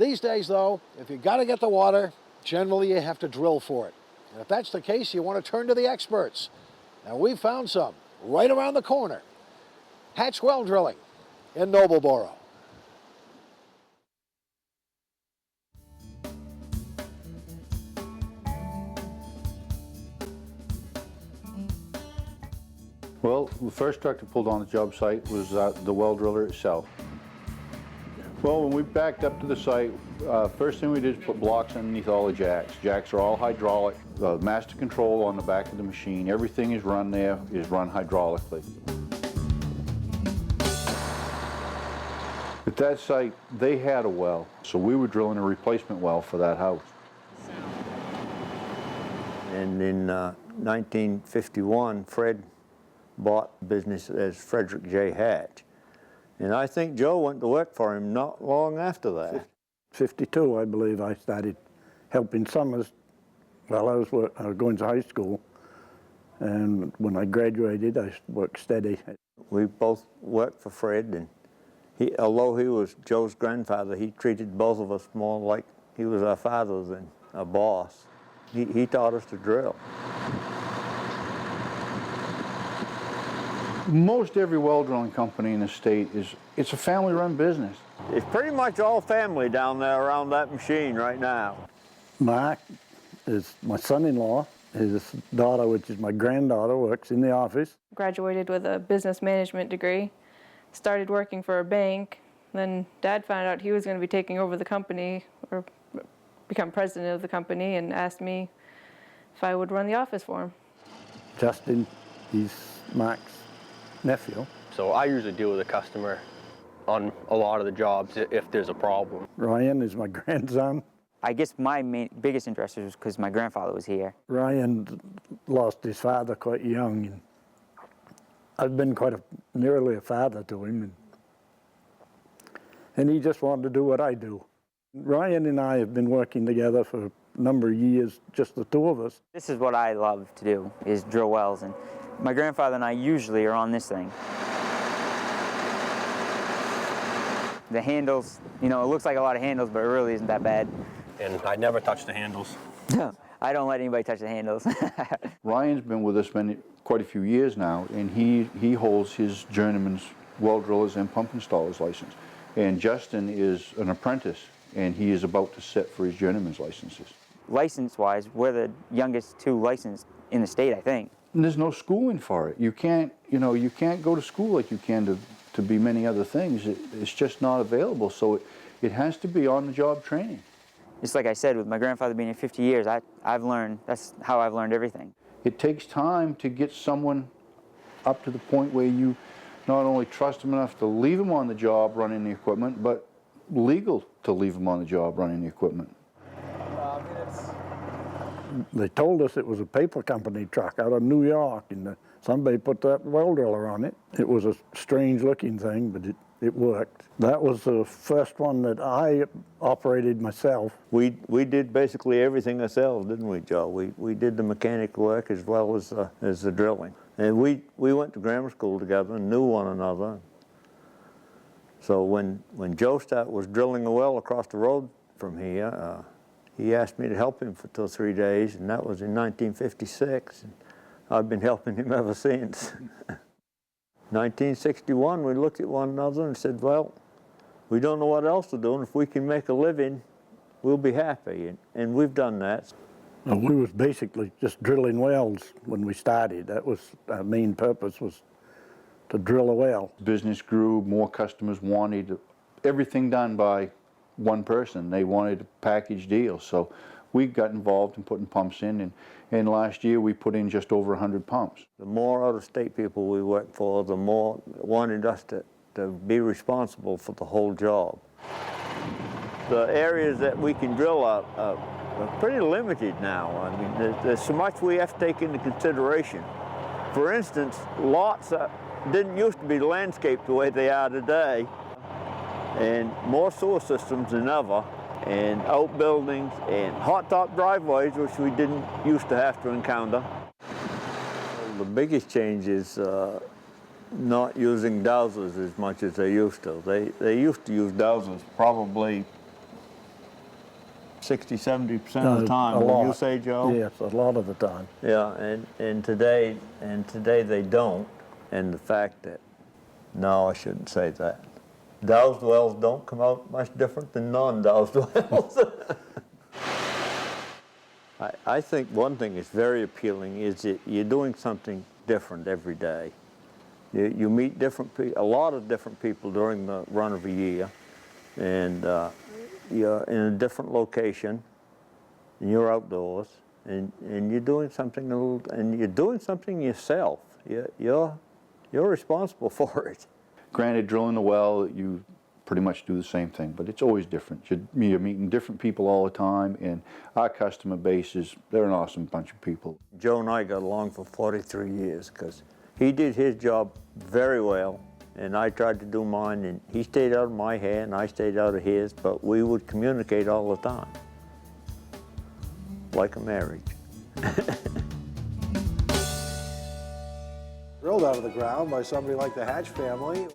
These days, though, if you got to get the water, generally you have to drill for it. And if that's the case, you want to turn to the experts. And we found some right around the corner. Hatch Well Drilling in Noblesboro. Well, the first truck that pulled on the job site was the well driller itself. Well, when we backed up to the site, first thing we did is put blocks underneath all the jacks. Jacks are all hydraulic. The master control on the back of the machine, everything is run there, is run hydraulically. At that site, they had a well, so we were drilling a replacement well for that house. And in 1951, Fred bought the business as Frederick J. Hatch. And I think Joe went to work for him not long after that. 52, I believe, I started helping summers while I was going to high school. And when I graduated, I worked steady. We both worked for Fred, and although he was Joe's grandfather, he treated both of us more like he was our father than a boss. He taught us to drill. Most every well drilling company in the state it's a family-run business. It's pretty much all family down there around that machine right now. Mark is my son-in-law. His daughter, which is my granddaughter, works in the office. Graduated with a business management degree, started working for a bank. Then Dad found out he was going to be taking over the company or become president of the company and asked me if I would run the office for him. Justin, he's Mark's nephew. So I usually deal with the customer on a lot of the jobs if there's a problem. Ryan is my grandson. I guess my biggest interest was because my grandfather was here. Ryan lost his father quite young, and I've been nearly a father to him, and he just wanted to do what I do. Ryan and I have been working together for a number of years, just the two of us. This is what I love to do, is drill wells, and my grandfather and I usually are on this thing. The handles, you know, it looks like a lot of handles, but it really isn't that bad. And I never touch the handles. I don't let anybody touch the handles. Ryan's been with us quite a few years now, and he holds his journeyman's well drillers and pump installers license. And Justin is an apprentice, and he is about to sit for his journeyman's licenses. License-wise, we're the youngest two licensed in the state, I think. And there's no schooling for it. You can't go to school like you can to be many other things. It's just not available, so it has to be on-the-job training. Just like I said, with my grandfather being here 50 years, I've learned, that's how I've learned everything. It takes time to get someone up to the point where you not only trust them enough to leave them on the job running the equipment, but legal to leave them on the job running the equipment. They told us it was a paper company truck out of New York, and somebody put that well driller on it. It was a strange looking thing, but it worked. That was the first one that I operated myself. We did basically everything ourselves, didn't we, Joe? We did the mechanic work as well as the drilling. And we went to grammar school together and knew one another. So when Joe was drilling a well across the road from here, he asked me to help him for 2 or 3 days, and that was in 1956. And I've been helping him ever since. 1961, we looked at one another and said, well, we don't know what else to do, and if we can make a living, we'll be happy. And we've done that. We was basically just drilling wells when we started. That was our main purpose, was to drill a well. Business grew, more customers wanted everything done by one person. They wanted a package deal, so we got involved in putting pumps in, and last year we put in just over 100 pumps. The more out-of-state people we worked for, the more wanted us to be responsible for the whole job. The areas that we can drill are pretty limited now. I mean, there's so much we have to take into consideration. For instance, lots that didn't used to be landscaped the way they are today, and more sewer systems than ever, and outbuildings, and hot-top driveways, which we didn't used to have to encounter. The biggest change is not using dowsers as much as they used to. They used to use dowsers probably 60, 70% of the time. A Would you lot. say, Joe? Yes, a lot of the time. Yeah, and today they don't. And the fact that, no, I shouldn't say that. Doused wells don't come out much different than non-doused wells. I think one thing that's very appealing is that you're doing something different every day. You meet a lot of different people during the run of a year, and you're in a different location, and you're outdoors, and you're doing something and you're doing something yourself. You're responsible for it. Granted, drilling a well, you pretty much do the same thing, but it's always different. You're meeting different people all the time, and our customer base they're an awesome bunch of people. Joe and I got along for 43 years because he did his job very well, and I tried to do mine, and he stayed out of my hair and I stayed out of his, but we would communicate all the time, like a marriage. Drilled out of the ground by somebody like the Hatch family.